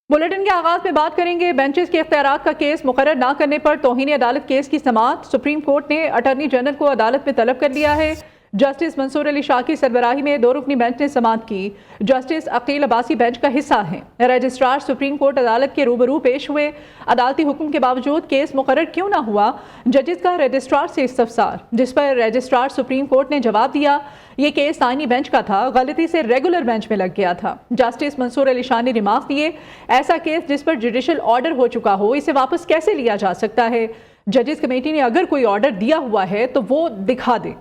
Bulletin के आगाज में बात करेंगे बेंचेस के इख्तियारात का केस मुकर्रर न करने पर तौहीन अदालत केस की समाअत। सुप्रीम कोर्ट ने अटॉर्नी जनरल को अदालत में तलब कर लिया है। जस्टिस मंसूर अली शाह की सरबराही में 2 रुकनी बेंच ने समाअत की। जस्टिस अकील अब्बासी बेंच का हिस्सा हैं। रजिस्ट्रार सुप्रीम कोर्ट अदालत के रूबरू पेश हुए। अदालती हुक्म के बावजूद केस मुकर्रर क्यों ना हुआ, जजेस का रजिस्ट्रार से इस्तफसार, जिस पर रजिस्ट्रार सुप्रीम कोर्ट ने जवाब दिया ये केस आईनी बेंच का था, गलती से रेगुलर बेंच में लग गया था। जस्टिस मंसूर अली शाह ने रिमार्क दिए, ऐसा केस जिस पर जुडिशल ऑर्डर हो चुका हो इसे वापस कैसे लिया जा सकता है। जजेस कमेटी ने अगर कोई ऑर्डर दिया हुआ है तो वो दिखा दे।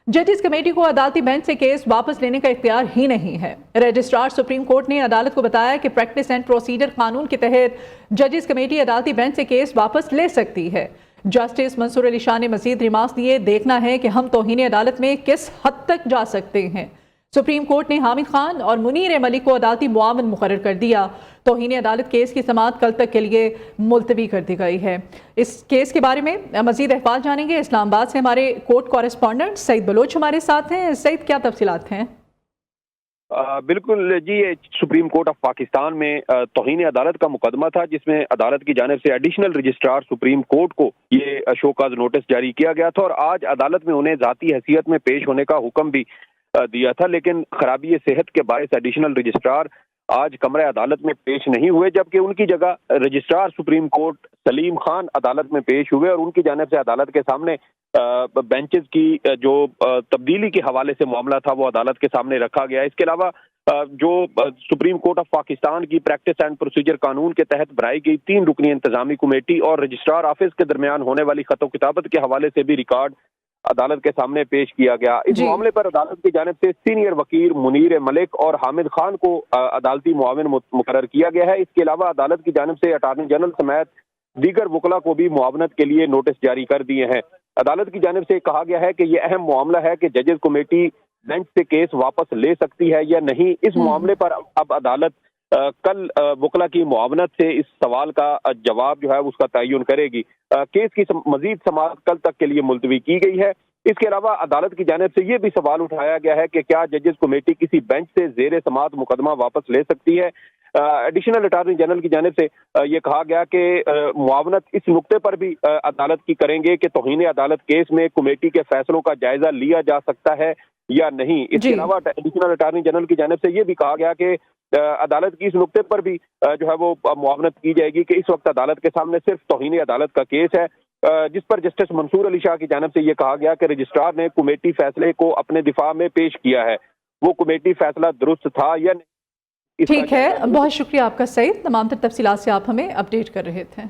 जजेस कमेटी को अदालती बेंच से केस वापस लेने का इख्तियार ही नहीं है। रजिस्ट्रार सुप्रीम कोर्ट ने अदालत को बताया कि प्रैक्टिस एंड प्रोसीजर कानून के तहत जजेस कमेटी अदालती बेंच से केस वापस ले सकती है। जस्टिस मंसूर अली शाह ने मजीद रिमार्क्स दिए, देखना है कि हम तौहीन अदालत में किस हद तक जा सकते हैं। सुप्रीम कोर्ट ने हामिद खान और मुनीर मलिक को अदालती मुआवन मुकर्रर कर दिया। तौहीन अदालत केस की समाअत कल तक के लिए मुलतवी कर दी गई है। इस केस के बारे में मजीद अहवाल जानेंगे। इस्लामाबाद से हमारे कोर्ट कॉरेस्पॉन्डेंट सईद बलोच हमारे साथ हैं। सईद, क्या तफसीलात हैं? बिल्कुल जी, सुप्रीम कोर्ट ऑफ पाकिस्तान में तौहीन अदालत का मुकदमा था, जिसमें अदालत की जानिब से एडिशनल रजिस्ट्रार सुप्रीम कोर्ट को ये शोकाज नोटिस जारी किया गया था और आज अदालत में उन्हें जाती हैसियत में पेश होने का हुक्म भी दिया था, लेकिन खराबी सेहत के बायस एडिशनल रजिस्ट्रार आज कमरे अदालत में पेश नहीं हुए, जबकि उनकी जगह registrar supreme court Salim Khan अदालत में पेश हुए और उनकी जानिब से अदालत के सामने बेंचेस की जो तब्दीली के हवाले से मामला था वो अदालत के सामने रखा गया। इसके अलावा जो सुप्रीम कोर्ट ऑफ पाकिस्तान की प्रैक्टिस एंड प्रोसीजर कानून के तहत बनाई गई 3 रुकनी इंतजामी कमेटी और रजिस्ट्रार ऑफिस के दरमियान होने वाली खतो किताबत के हवाले से भी रिकॉर्ड अदालत के सामने पेश किया गया। इस मामले पर अदालत की जानिब से सीनियर वकील मुनीर मलिक और हामिद खान को अदालती मुआविन मुकर्रर किया गया है। इसके अलावा अदालत की जानिब से अटॉर्नी जनरल समेत दीगर वकला को भी मुआवनत के लिए नोटिस जारी कर दिए हैं। अदालत की जानिब से कहा गया है कि यह अहम मामला है कि जजेस कमेटी बेंच से केस वापस ले सकती है या नहीं। इस मामले पर अब अदालत कल वकला की मुआवनत से इस सवाल का जवाब जो है उसका तयन करेगी। केस की मजीद समाअत कल तक के लिए मुलतवी की गई है। इसके अलावा अदालत की जानिब से यह भी सवाल उठाया गया है कि क्या जजेस कमेटी किसी बेंच से जेर समाअत मुकदमा वापस ले सकती है। एडिशनल अटॉर्नी जनरल की जानिब से ये कहा गया कि मुआवनत इस नुक्ते पर भी अदालत की करेंगे कि तौहीन अदालत केस में कमेटी के फैसलों का जायजा लिया जा सकता है या नहीं। इसके अलावा एडिशनल अटॉर्नी जनरल की जानिब से ये भी कहा गया कि अदालत की इस नुक्ते पर भी जो है वो मुआवनत की जाएगी कि इस वक्त अदालत के सामने सिर्फ तौहीन अदालत का केस है, जिस पर जस्टिस मंसूर अली शाह की जानिब से ये कहा गया कि रजिस्ट्रार ने कमेटी फैसले को अपने दिफा में पेश किया है, वो कमेटी फैसला दुरुस्त था या नहीं। ठीक है, बहुत शुक्रिया आपका सईद। तमाम तफसीलात से आप हमें अपडेट कर रहे थे।